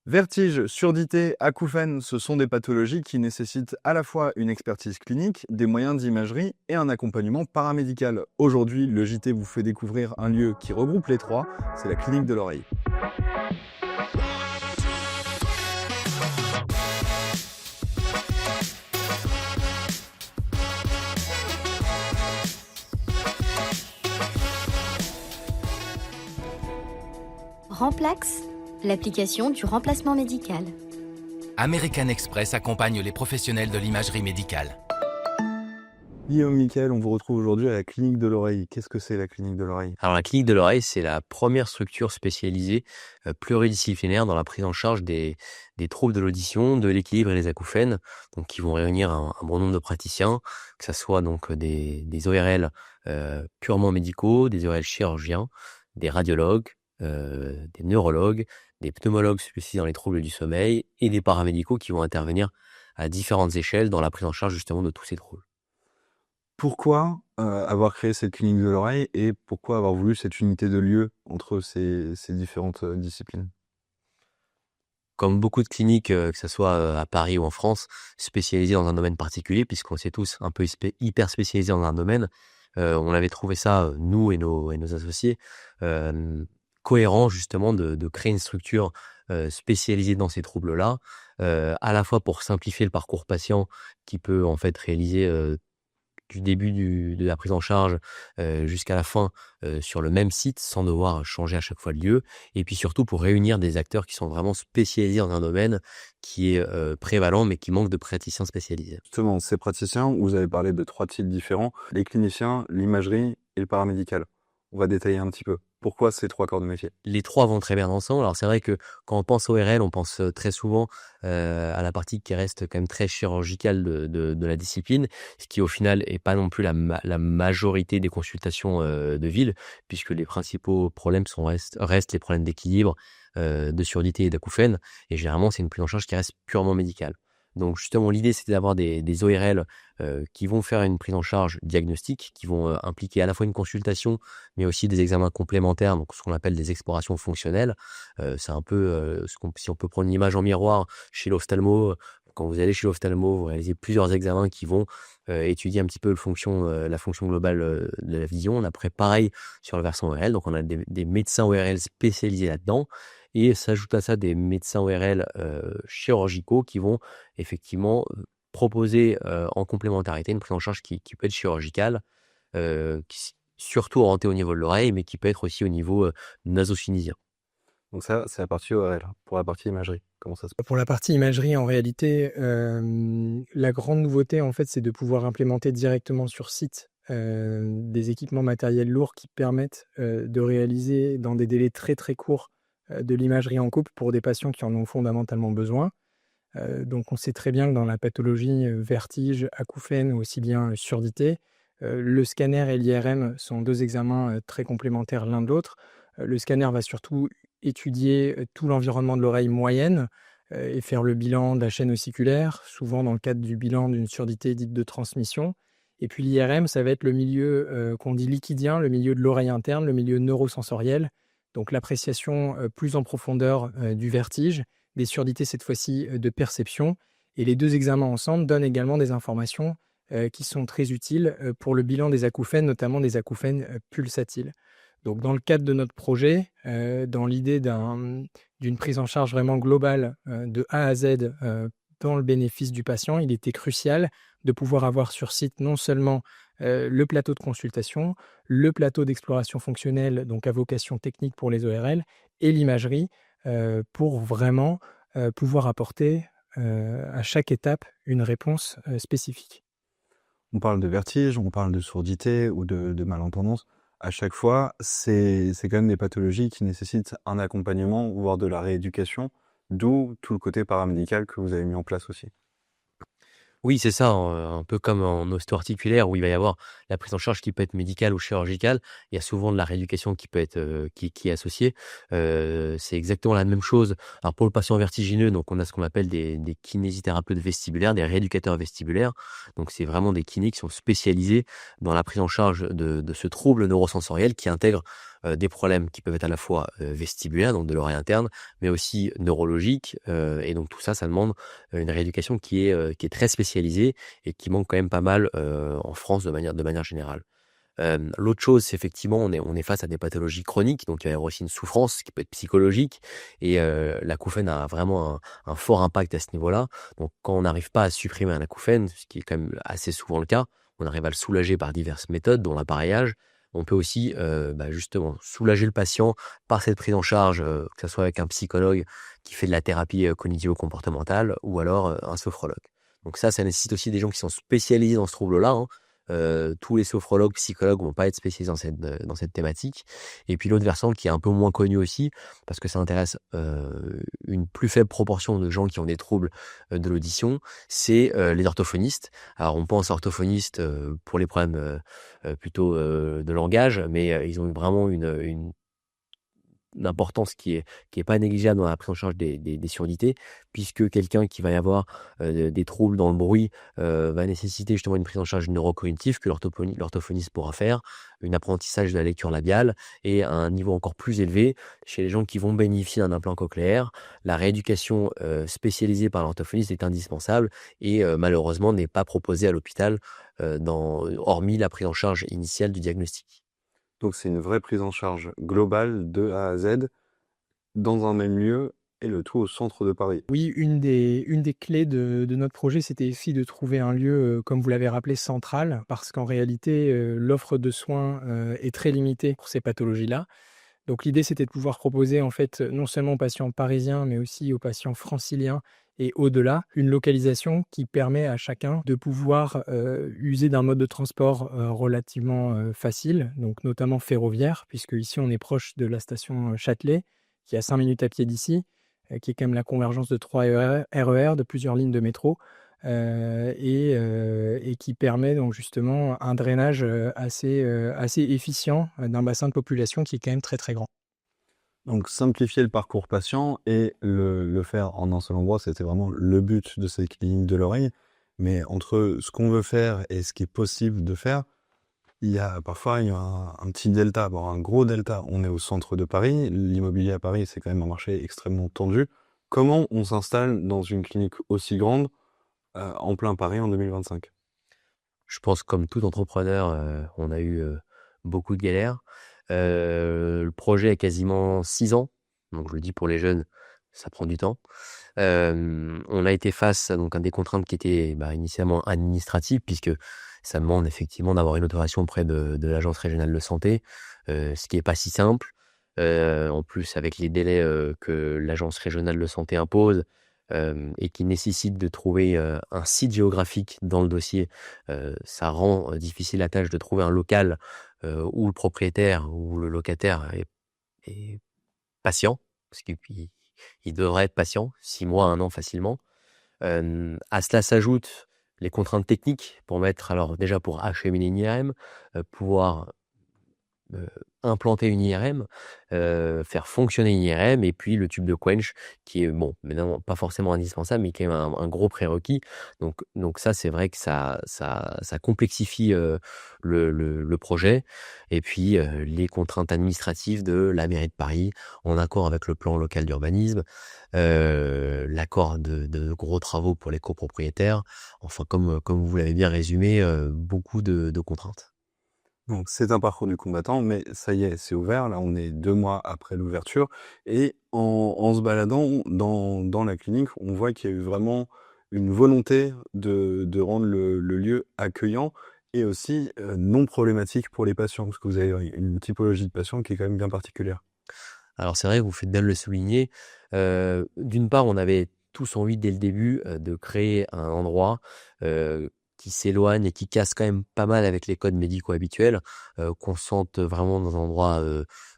Vertige, surdité, acouphènes, ce sont des pathologies qui nécessitent à la fois une expertise clinique, des moyens d'imagerie et un accompagnement paramédical. Aujourd'hui, le JT vous fait découvrir un lieu qui regroupe les trois, c'est la clinique de l'oreille. Remplax, l'application du remplacement médical. American Express accompagne les professionnels de l'imagerie médicale. Guillaume, Mickaël, on vous retrouve aujourd'hui à la clinique de l'oreille. Qu'est-ce que c'est la clinique de l'oreille? Alors la clinique de l'oreille, c'est la première structure spécialisée pluridisciplinaire dans la prise en charge des troubles de l'audition, de l'équilibre et des acouphènes, donc qui vont réunir un bon nombre de praticiens, que ce soit donc des ORL purement médicaux, des ORL chirurgiens, des radiologues, des neurologues, des pneumologues spécialisés dans les troubles du sommeil et des paramédicaux qui vont intervenir à différentes échelles dans la prise en charge justement de tous ces troubles. Pourquoi avoir créé cette clinique de l'oreille et pourquoi avoir voulu cette unité de lieu entre ces différentes disciplines? Comme beaucoup de cliniques, que ce soit à Paris ou en France, spécialisées dans un domaine particulier, puisqu'on s'est tous un peu hyper spécialisés dans un domaine, on avait trouvé ça, nous et nos associés, cohérent justement de créer une structure spécialisée dans ces troubles-là, à la fois pour simplifier le parcours patient qui peut en fait réaliser du début de la prise en charge jusqu'à la fin sur le même site sans devoir changer à chaque fois de lieu, et puis surtout pour réunir des acteurs qui sont vraiment spécialisés dans un domaine qui est prévalent mais qui manque de praticiens spécialisés. Justement, ces praticiens, vous avez parlé de 3 types différents, les cliniciens, l'imagerie et le paramédical. On va détailler un petit peu. Pourquoi ces 3 corps de métier? Les 3 vont très bien ensemble. Alors c'est vrai que quand on pense ORL, on pense très souvent à la partie qui reste quand même très chirurgicale de la discipline, ce qui au final est pas non plus la majorité des consultations de ville, puisque les principaux problèmes restent les problèmes d'équilibre, de surdité et d'acouphènes, et généralement c'est une prise en charge qui reste purement médicale. Donc justement, l'idée, c'était d'avoir des ORL qui vont faire une prise en charge diagnostique, qui vont impliquer à la fois une consultation, mais aussi des examens complémentaires, donc ce qu'on appelle des explorations fonctionnelles. C'est un peu, si on peut prendre une image en miroir chez l'ophtalmo, quand vous allez chez l'ophtalmo, vous réalisez plusieurs examens qui vont étudier un petit peu la fonction globale de la vision. Après, pareil sur le versant ORL, donc on a des médecins ORL spécialisés là-dedans. Et s'ajoute à ça des médecins ORL chirurgicaux qui vont effectivement proposer en complémentarité une prise en charge qui peut être chirurgicale, surtout orientée au niveau de l'oreille, mais qui peut être aussi au niveau naso-sinusien. Donc ça, c'est la partie ORL. Pour la partie imagerie, comment ça se passe? Pour la partie imagerie, en réalité, la grande nouveauté, en fait, c'est de pouvoir implémenter directement sur site des équipements matériels lourds qui permettent de réaliser dans des délais très très courts de l'imagerie en couple pour des patients qui en ont fondamentalement besoin. Donc on sait très bien que dans la pathologie vertige, acouphène ou aussi bien surdité, le scanner et l'IRM sont 2 examens très complémentaires l'un de l'autre. Le scanner va surtout étudier tout l'environnement de l'oreille moyenne et faire le bilan de la chaîne ossiculaire, souvent dans le cadre du bilan d'une surdité dite de transmission. Et puis l'IRM, ça va être le milieu qu'on dit liquidien, le milieu de l'oreille interne, le milieu neurosensoriel. Donc l'appréciation plus en profondeur du vertige, des surdités cette fois-ci de perception. Et les 2 examens ensemble donnent également des informations qui sont très utiles pour le bilan des acouphènes, notamment des acouphènes pulsatiles. Donc dans le cadre de notre projet, dans l'idée d'une prise en charge vraiment globale de A à Z dans le bénéfice du patient, il était crucial de pouvoir avoir sur site non seulement le plateau de consultation, le plateau d'exploration fonctionnelle, donc à vocation technique pour les ORL, et l'imagerie pour vraiment pouvoir apporter à chaque étape une réponse spécifique. On parle de vertige, on parle de surdité ou de malentendance. À chaque fois, c'est quand même des pathologies qui nécessitent un accompagnement, voire de la rééducation, d'où tout le côté paramédical que vous avez mis en place aussi. Oui, c'est ça, un peu comme en osto-articulaire où il va y avoir la prise en charge qui peut être médicale ou chirurgicale. Il y a souvent de la rééducation qui peut être qui est associée. C'est exactement la même chose. Alors pour le patient vertigineux, donc on a ce qu'on appelle des kinésithérapeutes vestibulaires, des rééducateurs vestibulaires. Donc c'est vraiment des kinés qui sont spécialisés dans la prise en charge de ce trouble neurosensoriel qui intègre des problèmes qui peuvent être à la fois vestibulaires, donc de l'oreille interne, mais aussi neurologiques. Et donc tout ça, ça demande une rééducation qui est très spécialisée et qui manque quand même pas mal en France de manière générale. L'autre chose, c'est effectivement, on est face à des pathologies chroniques, donc il va y avoir aussi une souffrance qui peut être psychologique et l'acouphène a vraiment un fort impact à ce niveau-là. Donc quand on n'arrive pas à supprimer un acouphène, ce qui est quand même assez souvent le cas, on arrive à le soulager par diverses méthodes, dont l'appareillage. On peut aussi justement soulager le patient par cette prise en charge, que ce soit avec un psychologue qui fait de la thérapie cognitivo-comportementale ou alors un sophrologue. Donc ça nécessite aussi des gens qui sont spécialisés dans ce trouble-là, hein. Tous les sophrologues, psychologues vont pas être spécialisés dans cette thématique. Et puis l'autre versant qui est un peu moins connu aussi, parce que ça intéresse une plus faible proportion de gens qui ont des troubles de l'audition, c'est les orthophonistes. Alors on pense orthophonistes pour les problèmes plutôt de langage, mais ils ont vraiment une importance qui est pas négligeable dans la prise en charge des surdité, puisque quelqu'un qui va y avoir des troubles dans le bruit va nécessiter justement une prise en charge neurocognitive que l'orthophoniste pourra faire, un apprentissage de la lecture labiale et à un niveau encore plus élevé chez les gens qui vont bénéficier d'un implant cochléaire. La rééducation spécialisée par l'orthophoniste est indispensable et malheureusement n'est pas proposée à l'hôpital hormis la prise en charge initiale du diagnostic. Donc c'est une vraie prise en charge globale de A à Z dans un même lieu et le tout au centre de Paris. Oui, une des clés de notre projet, c'était aussi de trouver un lieu, comme vous l'avez rappelé, central, parce qu'en réalité, l'offre de soins, est très limitée pour ces pathologies-là. Donc l'idée, c'était de pouvoir proposer, en fait, non seulement aux patients parisiens, mais aussi aux patients franciliens et au-delà, une localisation qui permet à chacun de pouvoir, user d'un mode de transport, relativement, facile, donc notamment ferroviaire, puisque ici on est proche de la station, Châtelet, qui est à 5 minutes à pied d'ici, qui est quand même la convergence de 3 RER, de plusieurs lignes de métro, et qui permet donc justement un drainage, assez efficient, d'un bassin de population qui est quand même très, très grand. Donc simplifier le parcours patient et le faire en un seul endroit, c'était vraiment le but de cette clinique de l'oreille. Mais entre ce qu'on veut faire et ce qui est possible de faire, il y a un petit delta, voire un gros delta. On est au centre de Paris. L'immobilier à Paris, c'est quand même un marché extrêmement tendu. Comment on s'installe dans une clinique aussi grande en plein Paris en 2025? Je pense comme tout entrepreneur, on a eu beaucoup de galères. Le projet a quasiment 6 ans, donc je le dis pour les jeunes, ça prend du temps. On a été face donc à des contraintes qui étaient initialement administratives, puisque ça demande effectivement d'avoir une autorisation auprès de l'agence régionale de santé, ce qui est pas si simple. En plus, avec les délais que l'agence régionale de santé impose, et qui nécessite de trouver un site géographique dans le dossier, ça rend difficile la tâche de trouver un local où le propriétaire ou le locataire est patient, parce qu'il devrait être patient, 6 mois, 1 an facilement. À cela s'ajoutent les contraintes techniques alors déjà pour acheminer une IRM, pouvoir implanter une IRM, faire fonctionner une IRM et puis le tube de quench qui est maintenant pas forcément indispensable, mais qui est un gros prérequis. Donc ça, c'est vrai que ça complexifie le projet. Et puis les contraintes administratives de la mairie de Paris, en accord avec le plan local d'urbanisme, l'accord de gros travaux pour les copropriétaires. Enfin, comme vous l'avez bien résumé, beaucoup de contraintes. Donc c'est un parcours du combattant, mais ça y est, c'est ouvert. Là, on est 2 mois après l'ouverture et en se baladant dans la clinique, on voit qu'il y a eu vraiment une volonté de rendre le lieu accueillant et aussi, non problématique pour les patients, parce que vous avez une typologie de patients qui est quand même bien particulière. Alors c'est vrai, vous faites bien de le souligner. D'une part, on avait tous envie dès le début de créer un endroit qui s'éloigne et qui casse quand même pas mal avec les codes médicaux habituels, qu'on se sente vraiment dans un endroit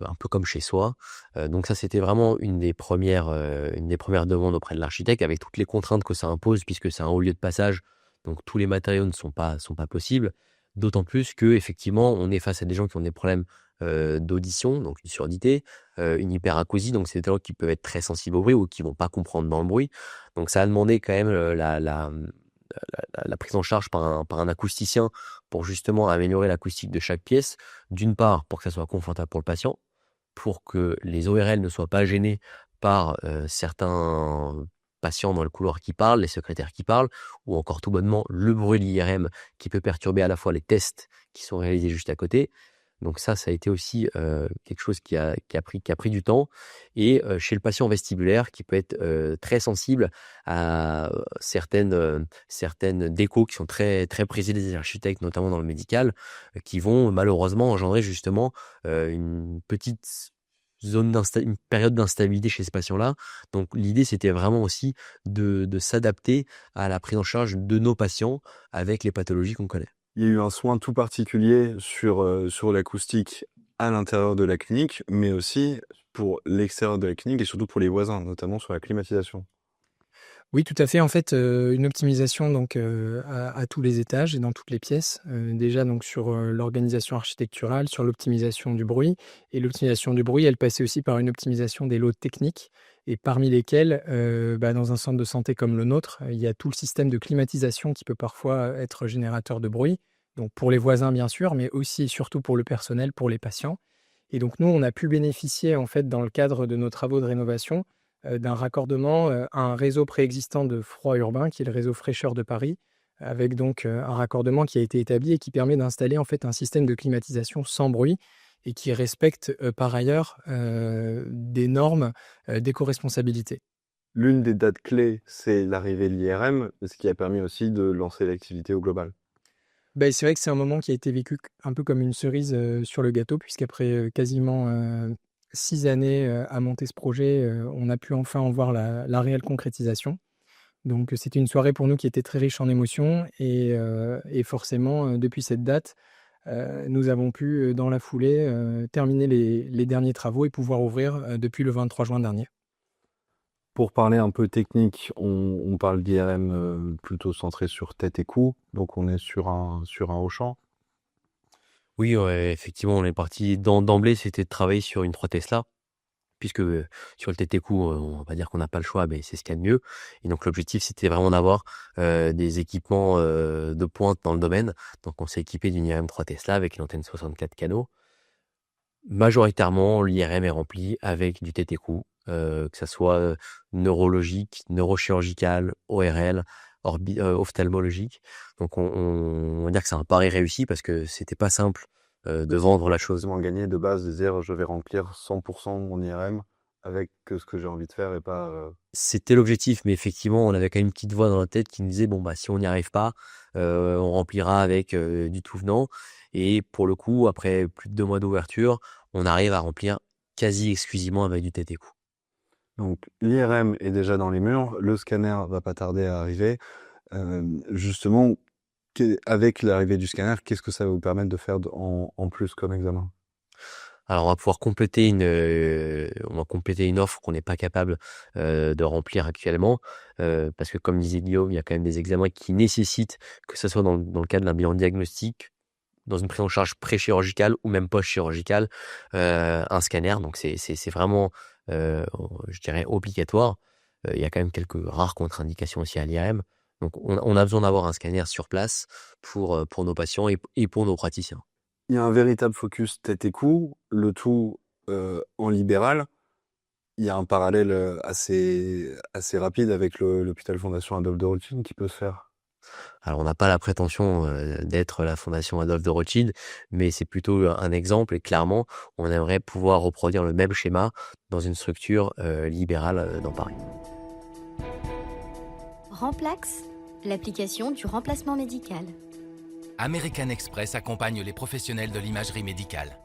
un peu comme chez soi. Donc ça, c'était vraiment une des premières demandes auprès de l'architecte, avec toutes les contraintes que ça impose, puisque c'est un haut lieu de passage, donc tous les matériaux ne sont pas possibles. D'autant plus que effectivement, on est face à des gens qui ont des problèmes d'audition, donc une surdité, une hyperacousie, donc c'est des gens qui peuvent être très sensibles au bruit ou qui vont pas comprendre dans le bruit. Donc ça a demandé quand même la prise en charge par un acousticien pour justement améliorer l'acoustique de chaque pièce, d'une part pour que ça soit confortable pour le patient, pour que les ORL ne soient pas gênés par certains patients dans le couloir qui parlent, les secrétaires qui parlent, ou encore tout bonnement le bruit de l'IRM qui peut perturber à la fois les tests qui sont réalisés juste à côté. Donc ça a été aussi quelque chose qui a pris du temps. Et chez le patient vestibulaire, qui peut être très sensible à certaines décos qui sont très, très prisées des architectes, notamment dans le médical, qui vont malheureusement engendrer justement une petite une période d'instabilité chez ces patients-là. Donc l'idée, c'était vraiment aussi de s'adapter à la prise en charge de nos patients avec les pathologies qu'on connaît. Il y a eu un soin tout particulier sur l'acoustique à l'intérieur de la clinique, mais aussi pour l'extérieur de la clinique et surtout pour les voisins, notamment sur la climatisation. Oui, tout à fait. En fait, une optimisation donc à tous les étages et dans toutes les pièces. Déjà donc sur l'organisation architecturale, sur l'optimisation du bruit. Et l'optimisation du bruit, elle passait aussi par une optimisation des lots techniques, et parmi lesquels, dans un centre de santé comme le nôtre, il y a tout le système de climatisation qui peut parfois être générateur de bruit. Donc pour les voisins, bien sûr, mais aussi et surtout pour le personnel, pour les patients. Et donc nous, on a pu bénéficier en fait dans le cadre de nos travaux de rénovation, d'un raccordement, à un réseau préexistant de froid urbain qui est le réseau Fraîcheur de Paris, avec donc, un raccordement qui a été établi et qui permet d'installer en fait un système de climatisation sans bruit et qui respecte, par ailleurs, des normes, d'éco-responsabilité. L'une des dates clés, c'est l'arrivée de l'IRM, ce qui a permis aussi de lancer l'activité au global. C'est vrai que c'est un moment qui a été vécu un peu comme une cerise, sur le gâteau, puisqu'après, quasiment, 6 années, à monter ce projet, on a pu enfin en voir la réelle concrétisation. Donc, c'était une soirée pour nous qui était très riche en émotions et forcément, depuis cette date, nous avons pu, dans la foulée, terminer les derniers travaux et pouvoir ouvrir, depuis le 23 juin dernier. Pour parler un peu technique, on parle d'IRM plutôt centré sur tête et cou, donc on est sur un haut champ. Oui, ouais, effectivement, on est parti d'emblée, c'était de travailler sur une 3 Tesla, puisque sur le TT-Q, on va pas dire qu'on n'a pas le choix, mais c'est ce qu'il y a de mieux. Et donc l'objectif, c'était vraiment d'avoir des équipements de pointe dans le domaine. Donc on s'est équipé d'une IRM 3 Tesla avec une antenne 64 canaux. Majoritairement, l'IRM est rempli avec du TT-Q, que ça soit neurologique, neurochirurgical, ORL, ophtalmologique. Donc on va dire que c'est un pari réussi parce que c'était pas simple de vendre la chose. Chose gagné de base, de dire je vais remplir 100% mon IRM avec ce que j'ai envie de faire et pas. C'était l'objectif, mais effectivement, on avait quand même une petite voix dans la tête qui nous disait bon bah si on n'y arrive pas, on remplira avec du tout venant. Et pour le coup, après plus de 2 mois d'ouverture, on arrive à remplir quasi exclusivement avec du TT-Q. Donc l'IRM est déjà dans les murs, le scanner va pas tarder à arriver. Justement, avec l'arrivée du scanner, qu'est-ce que ça va vous permettre de faire en plus comme examen? Alors on va pouvoir compléter une offre qu'on n'est pas capable de remplir actuellement, parce que comme disait Guillaume, il y a quand même des examens qui nécessitent que ça soit dans le cadre d'un bilan diagnostique, dans une prise en charge pré-chirurgicale ou même post-chirurgicale, un scanner. Donc c'est vraiment, je dirais, obligatoire. Il y a quand même quelques rares contre-indications aussi à l'IRM. Donc on a besoin d'avoir un scanner sur place pour nos patients et pour nos praticiens. Il y a un véritable focus tête et cou, le tout en libéral. Il y a un parallèle assez rapide avec l'hôpital Fondation Adolphe de Rothschild qui peut se faire. Alors, on n'a pas la prétention d'être la Fondation Adolphe de Rothschild, mais c'est plutôt un exemple et clairement, on aimerait pouvoir reproduire le même schéma dans une structure libérale dans Paris. Remplax, l'application du remplacement médical. American Express accompagne les professionnels de l'imagerie médicale.